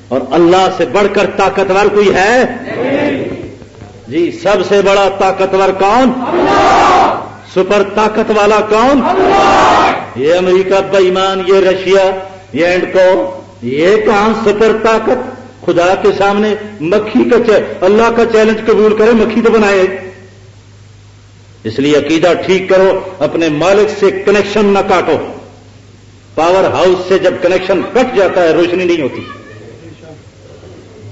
اور اللہ سے بڑھ کر طاقتور کوئی ہے؟ جی سب سے بڑا طاقتور کون؟ اللہ. سپر طاقت والا کون؟ اللہ. یہ امریکہ بے ایمان، یہ رشیا، یہ اینڈکو، یہ کہاں سپر طاقت؟ خدا کے سامنے مکھی کا اللہ کا چیلنج قبول کرے، مکھی تو بنائے. اس لیے عقیدہ ٹھیک کرو، اپنے مالک سے کنیکشن نہ کاٹو. پاور ہاؤس سے جب کنیکشن کٹ جاتا ہے روشنی نہیں ہوتی.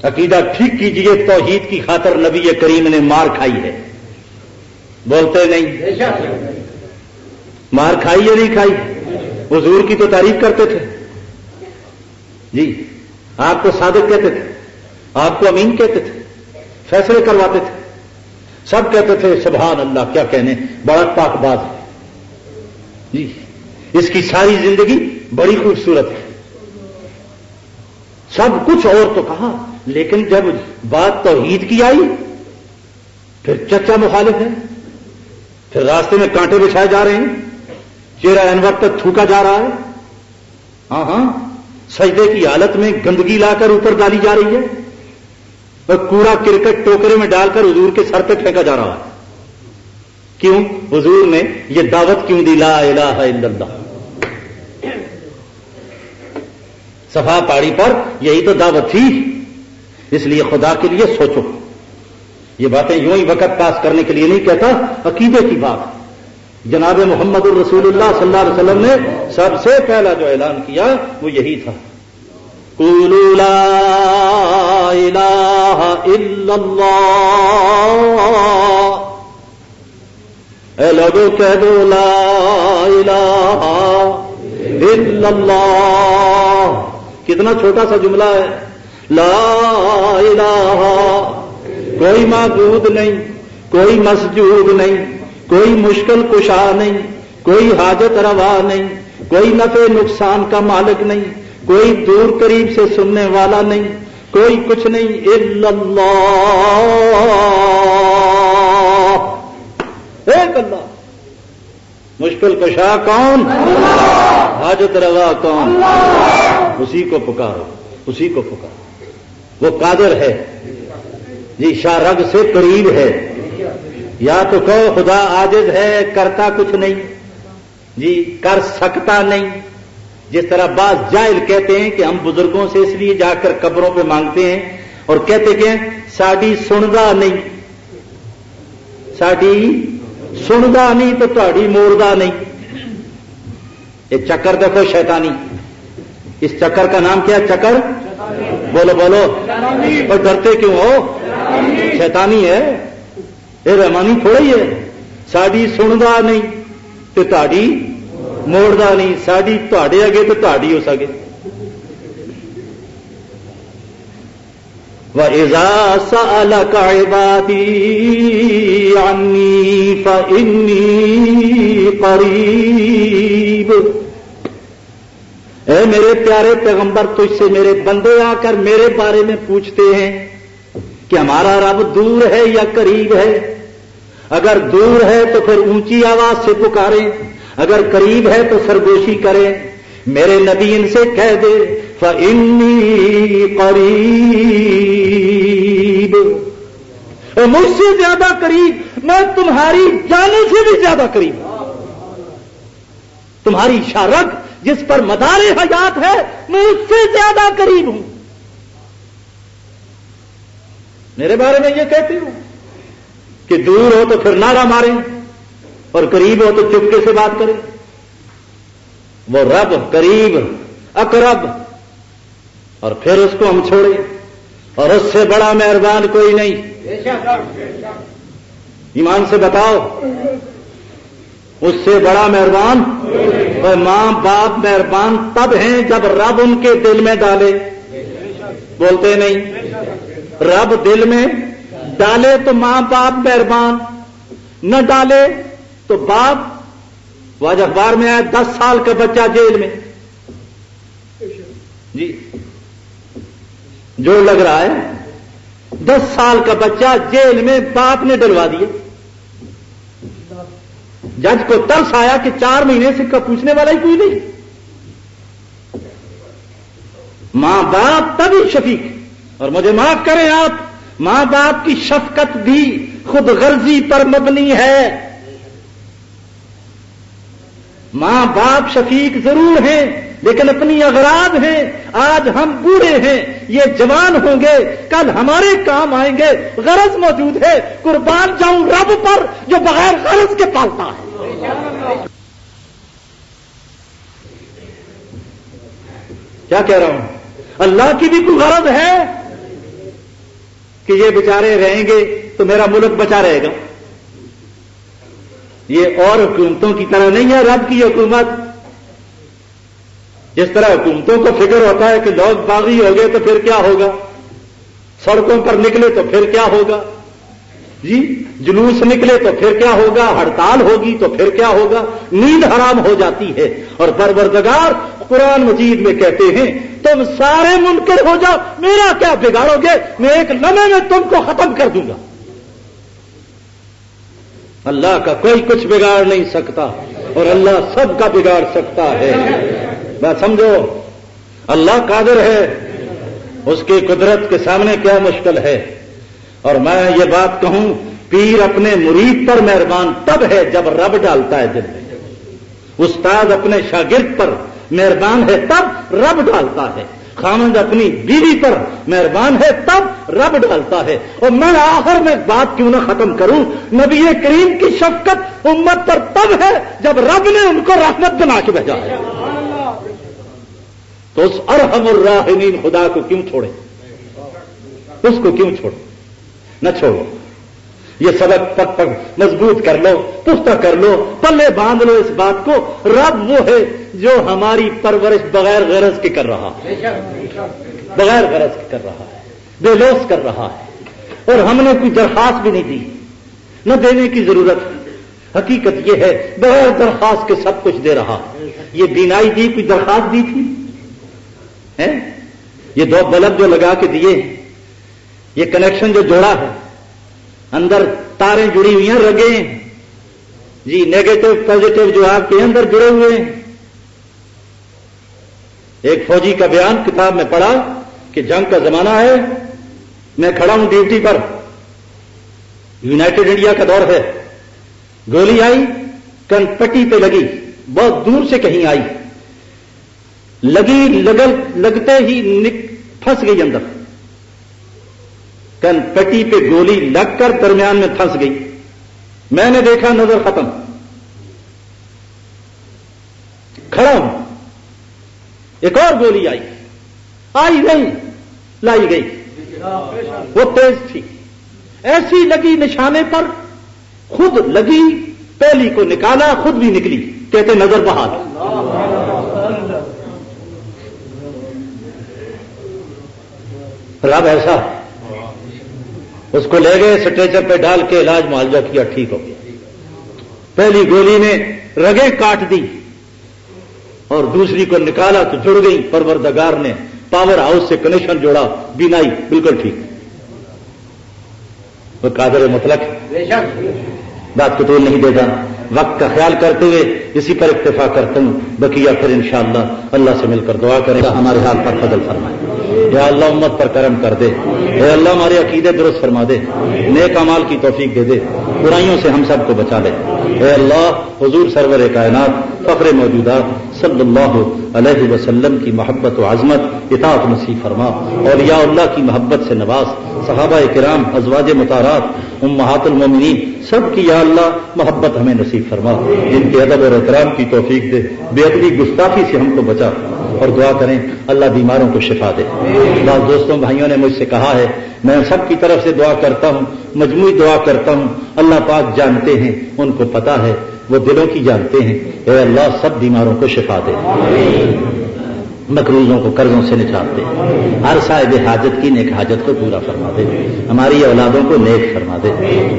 عقیدہ ٹھیک کیجئے. توحید کی خاطر نبی کریم نے مار کھائی ہے. بولتے نہیں؟ مار کھائی یا نہیں کھائی؟ حضور کی تو تعریف کرتے تھے. جی آپ کو صادق کہتے تھے، آپ کو امین کہتے تھے، فیصلے کرواتے تھے، سب کہتے تھے سبحان اللہ، کیا کہنے، بڑا پاک باز ہے. جی اس کی ساری زندگی بڑی خوبصورت ہے. سب کچھ اور تو کہا، لیکن جب بات توحید کی آئی پھر چچا مخالف ہے. پھر راستے میں کانٹے بچھائے جا رہے ہیں، چہرہ انور تک تھوکا جا رہا ہے. ہاں سجدے کی حالت میں گندگی لا کر اوپر ڈالی جا رہی ہے اور کوڑا کرکٹ ٹوکرے میں ڈال کر حضور کے سر پہ پھینکا جا رہا ہے. کیوں؟ حضور نے یہ دعوت کیوں دی؟ لا الہ الا اللہ. صفا پہاڑی پر یہی تو دعوت تھی. اس لیے خدا کے لیے سوچو. یہ باتیں یوں ہی وقت پاس کرنے کے لیے نہیں کہتا، عقیدے کی بات. جناب محمد الرسول اللہ صلی اللہ علیہ وسلم نے سب سے پہلا جو اعلان کیا وہ یہی تھا، قولوا لا الہ الا اللہ. اے لوگوں کہہ دو لا الہ الا اللہ. کتنا چھوٹا سا جملہ ہے. لا الہ، کوئی معبود نہیں، کوئی مسجود نہیں، کوئی مشکل کشا نہیں، کوئی حاجت روا نہیں، کوئی نفع نقصان کا مالک نہیں، کوئی دور قریب سے سننے والا نہیں، کوئی کچھ نہیں، الا اللہ، ایک اللہ۔ مشکل کشا کون؟ حاجت روا کون؟ اسی کو پکارو، اسی کو پکارو، وہ قادر ہے جی، شاہ رگ سے قریب ہے۔ یا تو کہو خدا عاجز ہے، کرتا کچھ نہیں جی، کر سکتا نہیں، جس طرح بعض جاہل کہتے ہیں کہ ہم بزرگوں سے اس لیے جا کر قبروں پہ مانگتے ہیں اور کہتے کہ ساڈی سندا نہیں، ساڈی سندا نہیں تو تہاڈی موڑدا نہیں۔ یہ چکر دیکھو شیطانی، اس چکر کا نام کیا؟ چکر، بولو بولو، اور ڈرتے کیوں ہو؟ شیطانی ہے، یہ رحمانی تھوڑی ہے۔ ساڈی سندا نہیں تو تہاڈی موڑدا نہیں، ساڈی تہاڈے اگے تو تہاڈی ہو سکے۔ وَإِذَا سَأَلَكَ عِبَادِي عَنِّي فَإِنِّي قَرِيبٌ، اے میرے پیارے پیغمبر، تجھ سے میرے بندے آ کر میرے بارے میں پوچھتے ہیں کہ ہمارا رب دور ہے یا قریب ہے؟ اگر دور ہے تو پھر اونچی آواز سے پکاریں، اگر قریب ہے تو سرگوشی کریں۔ میرے نبی ان سے کہہ دے فَإِنِّي قَرِيبٌ، مجھ سے زیادہ قریب، میں تمہاری جانوں سے بھی زیادہ قریب ہوں۔ تمہاری شاہ رگ جس پر مدار حیات ہے، میں اس سے زیادہ قریب ہوں۔ میرے بارے میں یہ کہتی ہوں کہ دور ہو تو پھر نعرہ ماریں اور قریب ہو تو چپکے سے بات کریں۔ وہ رب قریب اقرب، اور پھر اس کو ہم چھوڑیں، اور اس سے بڑا مہربان کوئی نہیں۔ ایمان سے بتاؤ، اس سے بڑا مہربان؟ اور ماں باپ مہربان تب ہیں جب رب ان کے دل میں ڈالے، بولتے نہیں؟ رب دل میں ڈالے تو ماں باپ مہربان، نہ ڈالے تو باپ۔ آج اخبار میں آیا 10 سال کا بچہ جیل میں جی، جو لگ رہا ہے 10 سال کا بچہ جیل میں، باپ نے ڈلوا دیا۔ جج کو ترس آیا کہ 4 مہینے سے کا پوچھنے والا ہی کوئی نہیں۔ ماں باپ تبھی شفیق، اور مجھے معاف کریں آپ، ماں باپ کی شفقت بھی خود غرضی پر مبنی ہے۔ ماں باپ شفیق ضرور ہیں لیکن اپنی اغراض ہیں۔ آج ہم بوڑھے ہیں، یہ جوان ہوں گے، کل ہمارے کام آئیں گے، غرض موجود ہے۔ قربان جاؤں رب پر جو بغیر غرض کے پالتا ہے۔ کیا کہہ رہا ہوں؟ اللہ کی بھی کوئی غرض ہے کہ یہ بیچارے رہیں گے تو میرا ملک بچا رہے گا۔ یہ اور حکومتوں کی طرح نہیں ہے رب کی حکومت۔ جس طرح حکومتوں کو فکر ہوتا ہے کہ لوگ باغی ہو گئے تو پھر کیا ہوگا، سڑکوں پر نکلے تو پھر کیا ہوگا جی، جلوس نکلے تو پھر کیا ہوگا، ہڑتال ہوگی تو پھر کیا ہوگا، نیند حرام ہو جاتی ہے۔ اور پروردگار قرآن مجید میں کہتے ہیں تم سارے منکر ہو جاؤ، میرا کیا بگاڑو گے، میں ایک لمحے میں تم کو ختم کر دوں گا۔ اللہ کا کوئی کچھ بگاڑ نہیں سکتا، اور اللہ سب کا بگاڑ سکتا ہے۔ بات سمجھو، اللہ قادر ہے، اس کی قدرت کے سامنے کیا مشکل ہے۔ اور میں یہ بات کہوں، پیر اپنے مرید پر مہربان تب ہے جب رب ڈالتا ہے دل میں۔ استاد اپنے شاگرد پر مہربان ہے تب رب ڈالتا ہے۔ خامند اپنی بیوی پر مہربان ہے تب رب ڈالتا ہے۔ اور میں آخر میں بات کیوں نہ ختم کروں، نبی کریم کی شفقت امت پر تب ہے جب رب نے ان کو رحمت بنا کے بھیجا ہے۔ تو اس ارحم الراحمین خدا کو کیوں چھوڑے، اس کو کیوں چھوڑے؟ نہ چھوڑو، یہ سبق پک پک مضبوط کر لو، پختہ کر لو، پلے باندھ لو اس بات کو، رب وہ ہے جو ہماری پرورش بغیر غرض کے کر رہا ہے، بغیر غرض کے کر رہا ہے، بے لوث کر رہا ہے، اور ہم نے کوئی درخواست بھی نہیں دی، نہ دینے کی ضرورت ہے۔ حقیقت یہ ہے بغیر درخواست کے سب کچھ دے رہا. یہ بینائی دی کوئی درخواست دی تھی؟ یہ 2 بلب جو لگا کے دیے، یہ کنیکشن جو جوڑا ہے، اندر تاریں جڑی ہوئی ہیں، رگیں جی نیگیٹو پازیٹو جو آپ کے اندر جڑے ہوئے ہیں. ایک فوجی کا بیان کتاب میں پڑھا کہ جنگ کا زمانہ ہے، میں کھڑا ہوں ڈیوٹی پر، یونائٹڈ انڈیا کا دور ہے، گولی آئی، کن پٹی پہ لگی، بہت دور سے کہیں آئی، لگی لگتے ہی پھنس گئی اندر، کن پٹی پہ گولی لگ کر درمیان میں پھنس گئی. میں نے دیکھا نظر ختم، کھڑا ہوں، ایک اور گولی آئی گئی، لائی گئی، وہ تیز تھی، ایسی لگی نشانے پر، خود لگی، پہلی کو نکالا، خود بھی نکلی، کہتے نظر بہاد. رب ایسا، اس کو لے گئے اسٹریچر پہ ڈال کے علاج معالجہ کیا، ٹھیک ہو گیا. پہلی گولی نے رگیں کاٹ دی اور دوسری کو نکالا تو جڑ گئی. پروردگار نے پاور ہاؤس سے کنیکشن جوڑا، بینائی بالکل ٹھیک. وہ قادر مطلق بات کو طول نہیں دیتا، وقت کا خیال کرتے ہوئے اسی پر اکتفا کرتا ہوں. بقیہ پھر انشاءاللہ اللہ سے مل کر دعا کرے گا، ہمارے حال پر فضل فرمائے. یا اللہ امت پر کرم کر دے، اے اللہ ہمارے عقیدے درست فرما دے، نیک اعمال کی توفیق دے دے، برائیوں سے ہم سب کو بچا لے. اے اللہ حضور سرور کائنات فخر موجودات صلی اللہ علیہ وسلم کی محبت و عظمت اطاعت نصیب فرما، اولیاء اللہ کی محبت سے نواز، صحابہ کرام، ازواج مطہرات، امہات المومنین سب کی یا اللہ محبت ہمیں نصیب فرما، جن کے ادب اور احترام کی توفیق دے، بے ادبی گستاخی سے ہم کو بچا. اور دعا کریں اللہ بیماروں کو شفا دے. بعض دوستوں بھائیوں نے مجھ سے کہا ہے، میں سب کی طرف سے دعا کرتا ہوں، مجموعی دعا کرتا ہوں، اللہ پاک جانتے ہیں، ان کو پتا ہے، وہ دلوں کی جانتے ہیں. اے اللہ سب بیماروں کو شفا دے، مقروضوں کو قرضوں سے نجات دے، ہر صاحب حاجت کی نیک حاجت کو پورا فرما دے، ہماری اولادوں کو نیک فرما دے.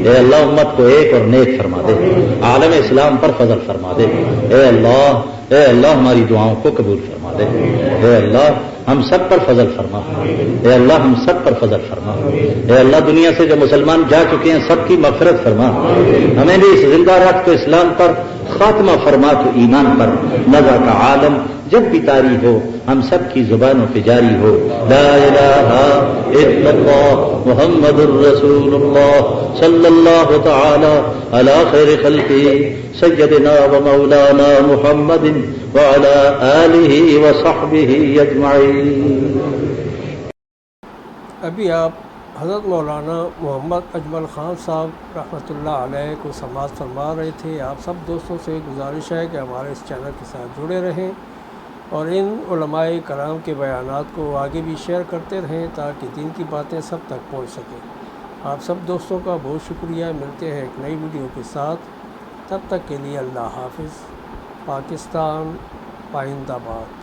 اے اللہ امت کو ایک اور نیک فرما دے، عالم اسلام پر فضل فرما دے. اے اللہ ہماری دعاؤں کو قبول فرما دے. اے اللہ ہم سب پر فضل فرما. اے اللہ ہم سب پر فضل فرما. اے اللہ دنیا سے جو مسلمان جا چکے ہیں سب کی مغفرت فرما، ہمیں بھی اس زندہ رکھ تو اسلام پر، خاتمہ فرما تو ایمان پر. نظر کا عالم جب بھی طاری ہو ہم سب کی زبانوں پہ جاری ہو، لا الہ الا اللہ محمد الرسول اللہ صلی اللہ تعالی علی خیر خلقہ سیدنا و مولانا محمد وعلی آلہ وصحبہ اجمعین. ابھی آپ حضرت مولانا محمد اجمل خان صاحب رحمۃ اللہ علیہ کو سماعت فرما رہے تھے. آپ سب دوستوں سے گزارش ہے کہ ہمارے اس چینل کے ساتھ جڑے رہیں اور ان علماء کرام کے بیانات کو آگے بھی شیئر کرتے رہیں تاکہ دین کی باتیں سب تک پہنچ سکیں. آپ سب دوستوں کا بہت شکریہ. ملتے ہیں ایک نئی ویڈیو کے ساتھ، تب تک کے لیے اللہ حافظ. پاکستان پائندہ باد.